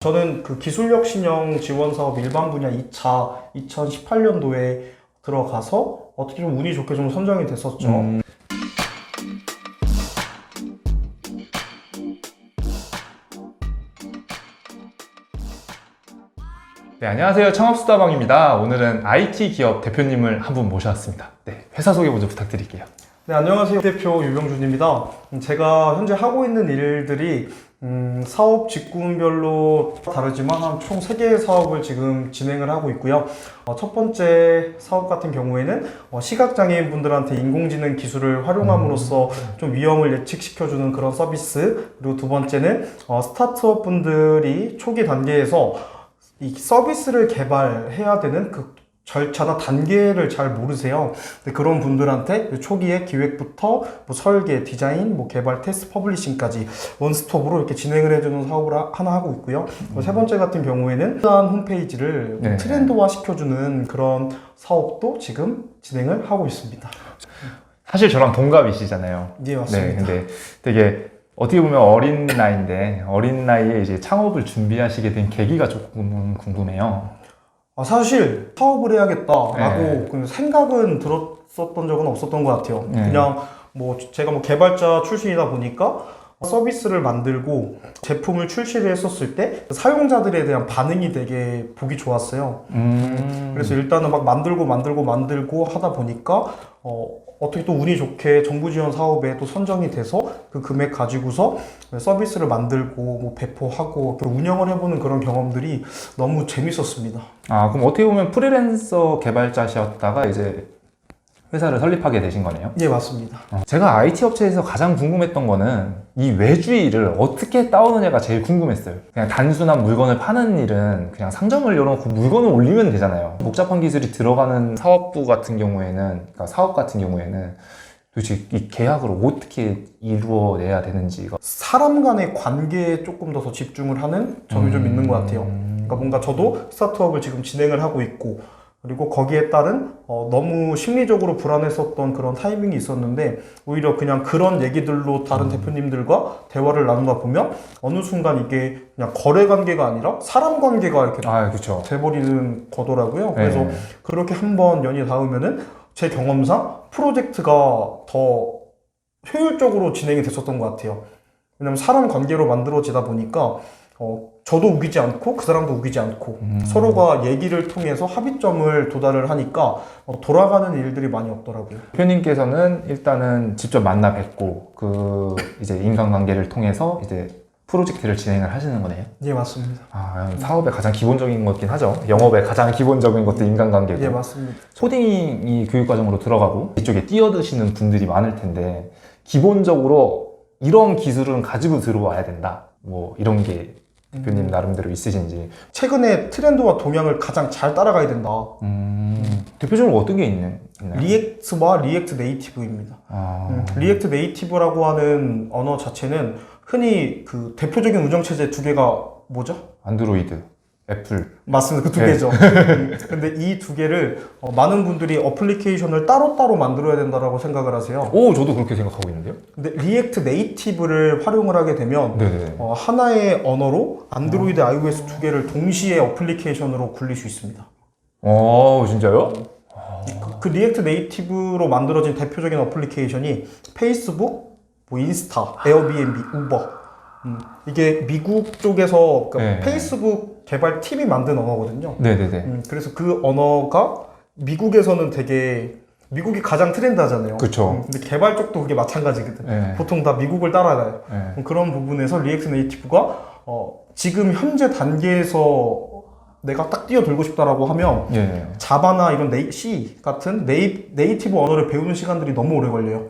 저는 그 기술혁신형 지원사업 일반 분야 2차 2018년도에 들어가서 어떻게 좀 운이 좋게 좀 선정이 됐었죠. 네, 안녕하세요. 창업수다방입니다. 오늘은 IT 기업 대표님을 한 분 모셔왔습니다. 네, 회사 소개 먼저 부탁드릴게요. 네, 안녕하세요. 대표 유병준입니다. 제가 현재 하고 있는 일들이 사업 직군별로 다르지만 한 총 3개의 사업을 지금 진행을 하고 있고요. 첫 번째 사업 같은 경우에는 시각장애인 분들한테 인공지능 기술을 활용함으로써 좀 위험을 예측시켜주는 그런 서비스, 그리고 두 번째는 스타트업 분들이 초기 단계에서 이 서비스를 개발해야 되는 그 절차나 단계를 잘 모르세요. 근데 그런 분들한테 초기에 기획부터 뭐 설계, 디자인, 뭐 개발, 테스트, 퍼블리싱까지 원스톱으로 이렇게 진행을 해주는 사업을 하나 하고 있고요. 세 번째 같은 경우에는 홈페이지를 트렌드화 시켜주는 그런 사업도 지금 진행을 하고 있습니다. 사실 저랑 동갑이시잖아요. 네, 맞습니다. 네, 근데 되게 어떻게 보면 어린 나이인데 어린 나이에 이제 창업을 준비하시게 된 계기가 조금 궁금해요. 사실 사업을 해야겠다라고 생각은 들었었던 적은 없었던 것 같아요. 그냥 뭐 제가 뭐 개발자 출신이다 보니까 서비스를 만들고 제품을 출시를 했었을 때 사용자들에 대한 반응이 되게 보기 좋았어요. 그래서 일단은 막 만들고 하다 보니까 어떻게 또 운이 좋게 정부 지원 사업에 또 선정이 돼서 그 금액 가지고서 서비스를 만들고 뭐 배포하고 또 운영을 해보는 그런 경험들이 너무 재밌었습니다. 아, 그럼 어떻게 보면 프리랜서 개발자셨다가 이제 회사를 설립하게 되신 거네요? 예, 맞습니다. 제가 IT 업체에서 가장 궁금했던 거는 이 외주일을 어떻게 따오느냐가 제일 궁금했어요. 그냥 단순한 물건을 파는 일은 그냥 상점을 열어놓고 물건을 올리면 되잖아요. 복잡한 기술이 들어가는 사업부 같은 경우에는, 그러니까 사업 같은 경우에는 도대체 이 계약을 어떻게 이루어내야 되는지가 사람 간의 관계에 조금 더 집중을 하는 점이 좀 있는 것 같아요. 그러니까 뭔가 저도 스타트업을 지금 진행을 하고 있고 그리고 거기에 따른 너무 심리적으로 불안했었던 그런 타이밍이 있었는데 오히려 그냥 그런 얘기들로 다른 대표님들과 대화를 나누다 보면 어느 순간 이게 그냥 거래 관계가 아니라 사람 관계가 이렇게 그렇죠. 돼버리는 거더라고요. 그래서 그렇게 한번 연이 닿으면은 제 경험상 프로젝트가 더 효율적으로 진행이 됐었던 것 같아요. 왜냐면 사람 관계로 만들어지다 보니까 저도 우기지 않고 그 사람도 우기지 않고 서로가 얘기를 통해서 합의점을 도달을 하니까 돌아가는 일들이 많이 없더라고요. 대표님께서는 일단은 직접 만나 뵙고 그 이제 인간관계를 통해서 이제 프로젝트를 진행을 하시는 거네요? 예, 맞습니다. 사업의 가장 기본적인 것긴 하죠. 영업의 가장 기본적인 것도 인간관계고. 예, 맞습니다. 코딩이 교육과정으로 들어가고 이쪽에 뛰어드시는 분들이 많을 텐데 기본적으로 이런 기술은 가지고 들어와야 된다. 뭐 이런 게 대표님 나름대로 있으신지. 최근에 트렌드와 동향을 가장 잘 따라가야 된다. 대표적으로 어떤 게 있나요? 리액트와 리액트 네이티브입니다. 리액트 네이티브라고 하는 언어 자체는 흔히 그 대표적인 운영체제 두 개가 뭐죠? 안드로이드, 애플. 맞습니다. 그 두 개죠. 근데 이 두 개를 많은 분들이 어플리케이션을 따로따로 만들어야 된다고 생각을 하세요. 오, 저도 그렇게 생각하고 있는데요. 근데 리액트 네이티브를 활용을 하게 되면 하나의 언어로 안드로이드, iOS 두 개를 동시에 어플리케이션으로 굴릴 수 있습니다. 진짜요? 그 리액트 네이티브로 만들어진 대표적인 어플리케이션이 페이스북, 뭐 인스타, 에어비앤비, 우버. 이게 미국 쪽에서 페이스북 개발팀이 만든 언어거든요. 그래서 그 언어가 미국에서는 되게 미국이 가장 트렌드하잖아요. 그렇죠. 근데 개발 쪽도 그게 마찬가지거든. 보통 다 미국을 따라가요. 그런 부분에서 리액트 네이티브가 지금 현재 단계에서 내가 딱 뛰어들고 싶다라고 하면 자바나 이런 C 같은 네이티브 언어를 배우는 시간들이 너무 오래 걸려요.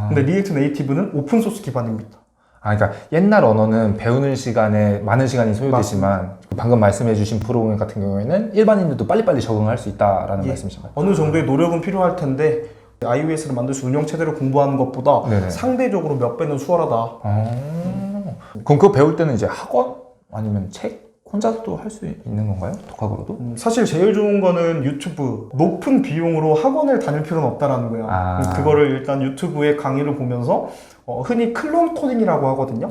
근데 리액트 네이티브는 오픈소스 기반입니다. 그러니까 옛날 언어는 배우는 시간에 많은 시간이 소요되지만 방금 말씀해주신 프로그램 같은 경우에는 일반인들도 빨리빨리 적응할 수 있다라는 말씀이신가요? 어느 정도의 노력은 필요할 텐데 iOS를 만들 수 운영체제를 공부하는 것보다 상대적으로 몇 배는 수월하다. 그럼 그거 배울 때는 이제 학원? 아니면 책? 혼자서도 할 수 있는 건가요? 독학으로도? 사실 제일 좋은 거는 유튜브. 높은 비용으로 학원을 다닐 필요는 없다라는 거예요. 그거를 일단 유튜브의 강의를 보면서 흔히 클론 코딩이라고 하거든요.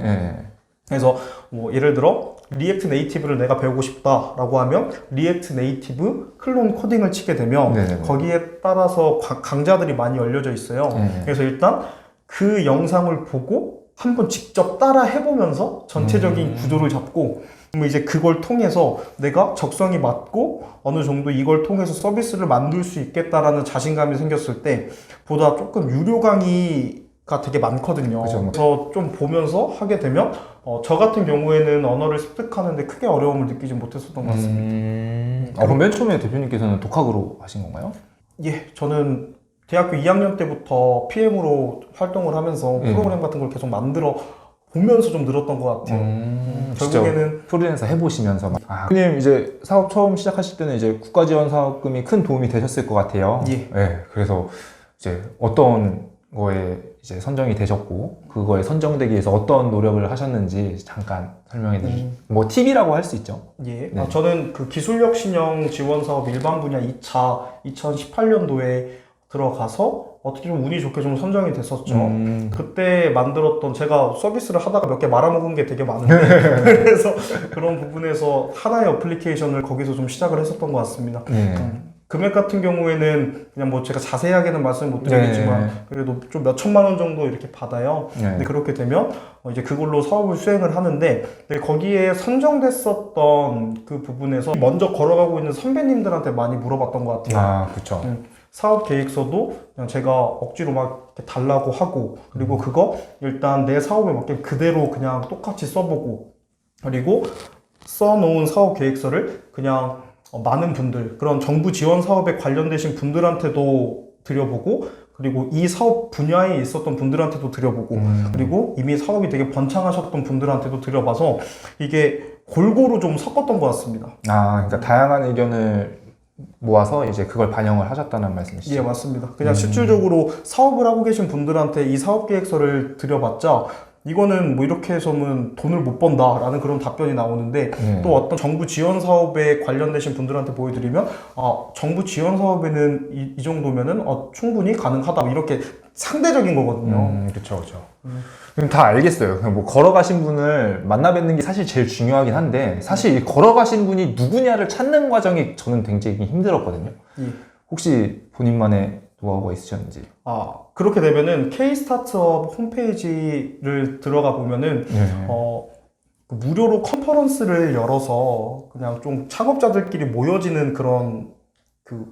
그래서 뭐 예를 들어 리액트 네이티브를 내가 배우고 싶다라고 하면 리액트 네이티브 클론 코딩을 치게 되면 네네네. 거기에 따라서 강좌들이 많이 열려져 있어요. 네. 그래서 일단 그 영상을 보고 한번 직접 따라 해보면서 전체적인 구조를 잡고 그러면 이제 그걸 통해서 내가 적성이 맞고 어느 정도 이걸 통해서 서비스를 만들 수 있겠다라는 자신감이 생겼을 때 보다 조금 유료 강의가 되게 많거든요. 그죠. 그래서 좀 보면서 하게 되면 저 같은 경우에는 언어를 습득하는데 크게 어려움을 느끼지 못했었던 것 같습니다. 그럼 맨 처음에 대표님께서는 독학으로 하신 건가요? 예, 저는 대학교 2학년 때부터 PM으로 활동을 하면서 예. 프로그램 같은 걸 계속 만들어 보면서 좀 늘었던 것 같아요. 결국에는 프리랜서 해보시면서 대표님 이제 사업 처음 시작하실 때는 이제 국가 지원 사업금이 큰 도움이 되셨을 것 같아요. 예. 네, 그래서 이제 어떤 거에 이제 선정이 되셨고 그거에 선정되기 위해서 어떤 노력을 하셨는지 잠깐 설명해 드리죠. 뭐 팁이라고 할 수 있죠. 예. 네. 저는 그 기술력 신형 지원 사업 일반 분야 2차 2018년도에 들어가서 어떻게 좀 운이 좋게 좀 선정이 됐었죠. 그때 만들었던 제가 서비스를 하다가 몇 개 말아먹은 게 되게 많은데 그래서 그런 부분에서 하나의 어플리케이션을 거기서 좀 시작을 했었던 것 같습니다. 금액 같은 경우에는 그냥 뭐 제가 자세하게는 말씀 못 드리겠지만 그래도 좀 몇 천만 원 정도 이렇게 받아요. 근데 그렇게 되면 이제 그걸로 사업을 수행을 하는데 거기에 선정됐었던 그 부분에서 먼저 걸어가고 있는 선배님들한테 많이 물어봤던 것 같아요. 아, 그렇죠. 사업 계획서도 그냥 제가 억지로 막 이렇게 달라고 하고 그리고 그거 일단 내 사업에 맞게 그대로 그냥 똑같이 써보고 그리고 써놓은 사업 계획서를 그냥 많은 분들 그런 정부 지원 사업에 관련되신 분들한테도 드려보고 그리고 이 사업 분야에 있었던 분들한테도 드려보고 그리고 이미 사업이 되게 번창하셨던 분들한테도 드려봐서 이게 골고루 좀 섞었던 것 같습니다. 아, 그러니까 다양한 의견을 모아서 이제 그걸 반영을 하셨다는 말씀이시죠? 예, 맞습니다. 그냥 실질적으로 사업을 하고 계신 분들한테 이 사업 계획서를 드려봤자 이거는 뭐 이렇게 해서는 돈을 못 번다라는 그런 답변이 나오는데 또 어떤 정부 지원 사업에 관련되신 분들한테 보여드리면 정부 지원 사업에는 이 정도면은 충분히 가능하다 이렇게 상대적인 거거든요. 그렇죠, 그렇죠. 그럼 다 알겠어요. 그냥 뭐 걸어가신 분을 만나 뵙는 게 사실 제일 중요하긴 한데 사실 이 걸어가신 분이 누구냐를 찾는 과정이 저는 굉장히 힘들었거든요. 혹시 본인만의 노하우가 있으셨는지? 그렇게 되면은 K-스타트업 홈페이지를 들어가 보면은 무료로 컨퍼런스를 열어서 그냥 좀 창업자들끼리 모여지는 그런 그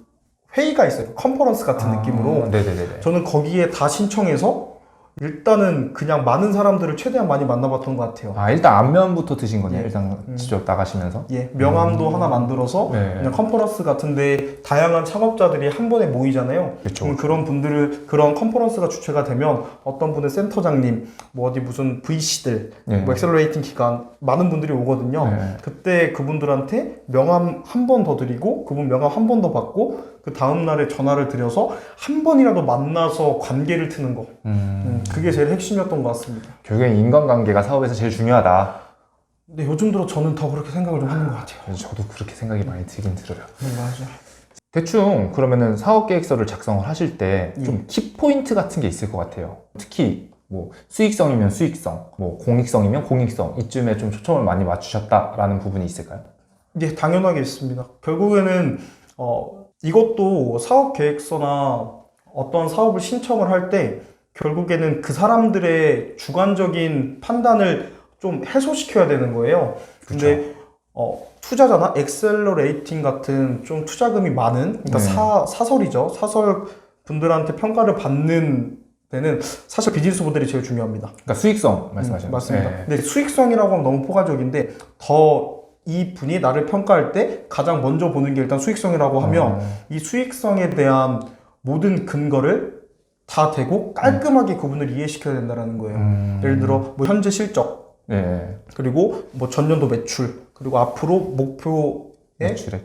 회의가 있어요. 컨퍼런스 같은 느낌으로. 네네네. 저는 거기에 다 신청해서 일단은 그냥 많은 사람들을 최대한 많이 만나봤던 것 같아요. 일단 안면부터 드신 거네요. 예. 일단 직접 나가시면서. 예, 명함도 하나 만들어서 그냥 컨퍼런스 같은데 다양한 창업자들이 한 번에 모이잖아요. 그렇죠. 그런 분들을 그런 컨퍼런스가 주최가 되면 어떤 분은 센터장님, 뭐 어디 무슨 VC들, 뭐 엑셀러레이팅 기관 많은 분들이 오거든요. 그때 그분들한테 명함 한 번 더 드리고 그분 명함 한 번 더 받고 그 다음 날에 전화를 드려서 한 번이라도 만나서 관계를 트는 거. 그게 제일 핵심이었던 것 같습니다. 결국엔 인간관계가 사업에서 제일 중요하다. 근데 요즘 들어 저는 더 그렇게 생각을 좀 하는 것 같아요. 그래서 저도 그렇게 생각이 많이 들긴 들어요. 맞아. 대충 그러면은 사업 계획서를 작성을 하실 때 좀 키포인트 같은 게 있을 것 같아요. 특히 뭐 수익성이면 수익성, 뭐 공익성이면 공익성 이쯤에 좀 초점을 많이 맞추셨다라는 부분이 있을까요? 예, 당연하게 있습니다. 결국에는 이것도 사업 계획서나 어떤 사업을 신청을 할 때 결국에는 그 사람들의 주관적인 판단을 좀 해소시켜야 되는 거예요. 근데 투자자나 엑셀러레이팅 같은 좀 투자금이 많은 그러니까 사설이죠. 사설 분들한테 평가를 받는 데는 사실 비즈니스 모델이 제일 중요합니다. 그러니까 수익성 말씀하시는 거죠? 맞습니다. 근데 수익성이라고 하면 너무 포괄적인데 더 이 분이 나를 평가할 때 가장 먼저 보는 게 일단 수익성이라고 하면 이 수익성에 대한 모든 근거를 다 대고 깔끔하게 그분을 이해시켜야 된다는 거예요. 예를 들어 뭐 현재 실적, 그리고 뭐 전년도 매출, 그리고 앞으로 목표 매출액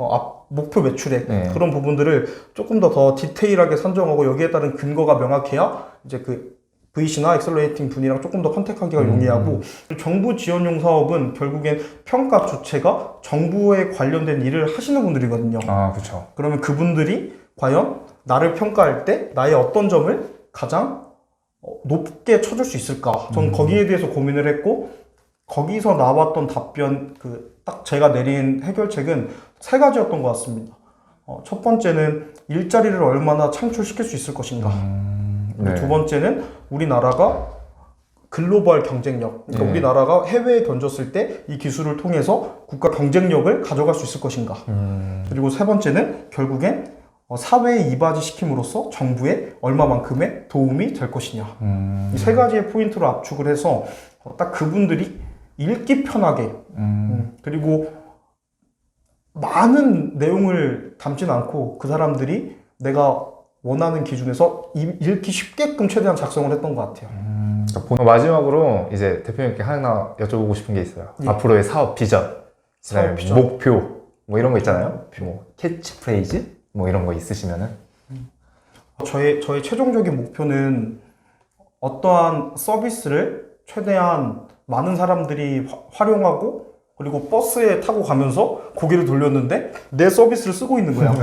그런 부분들을 조금 더 디테일하게 선정하고 여기에 따른 근거가 명확해야 이제 그 VC나 엑셀러레이팅 분이랑 조금 더 컨택하기가 용이하고 정부 지원용 사업은 결국엔 평가 주체가 정부에 관련된 일을 하시는 분들이거든요. 그렇죠. 그러면 그분들이 과연 나를 평가할 때 나의 어떤 점을 가장 높게 쳐줄 수 있을까? 저는 거기에 대해서 고민을 했고 거기서 나왔던 답변, 딱 제가 내린 해결책은 세 가지였던 것 같습니다. 첫 번째는 일자리를 얼마나 창출시킬 수 있을 것인가. 네. 두 번째는 우리나라가 글로벌 경쟁력, 그러니까 네. 우리나라가 해외에 던졌을 때 이 기술을 통해서 국가 경쟁력을 가져갈 수 있을 것인가. 그리고 세 번째는 결국엔 사회에 이바지시킴으로써 정부에 얼마만큼의 도움이 될 것이냐. 이 세 가지의 포인트로 압축을 해서 딱 그분들이 읽기 편하게 그리고 많은 내용을 담진 않고 그 사람들이 내가 원하는 기준에서 읽기 쉽게끔 최대한 작성을 했던 것 같아요. 마지막으로 이제 대표님께 하나 여쭤보고 싶은 게 있어요. 예. 앞으로의 사업 비전, 그다음에 사업 비전. 목표, 뭐 이런 거 있잖아요. 뭐 캐치프레이즈, 뭐 이런 거 있으시면은. 저의 최종적인 목표는 어떠한 서비스를 최대한 많은 사람들이 활용하고 그리고 버스에 타고 가면서 고개를 돌렸는데 내 서비스를 쓰고 있는 거야.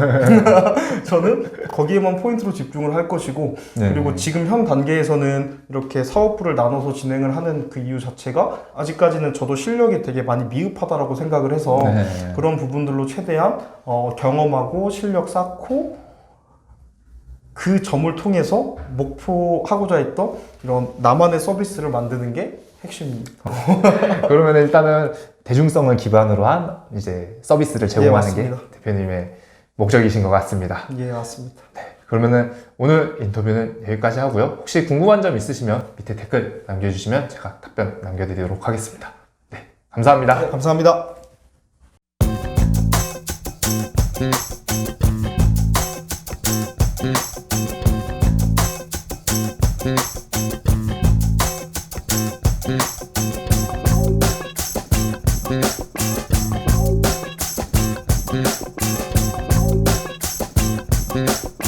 저는 거기에만 포인트로 집중을 할 것이고 네. 그리고 지금 현 단계에서는 이렇게 사업부를 나눠서 진행을 하는 그 이유 자체가 아직까지는 저도 실력이 되게 많이 미흡하다라고 생각을 해서 네. 그런 부분들로 최대한 경험하고 실력 쌓고 그 점을 통해서 목표하고자 했던 이런 나만의 서비스를 만드는 게 핵심입니다. 그러면 일단은 대중성을 기반으로 한 이제 서비스를 제공하는 게 맞습니다. 대표님의 목적이신 것 같습니다. 예, 맞습니다. 그러면은 오늘 인터뷰는 여기까지 하고요. 혹시 궁금한 점 있으시면 밑에 댓글 남겨주시면 제가 답변 남겨드리도록 하겠습니다. 네, 감사합니다. 네, 감사합니다. Yeah.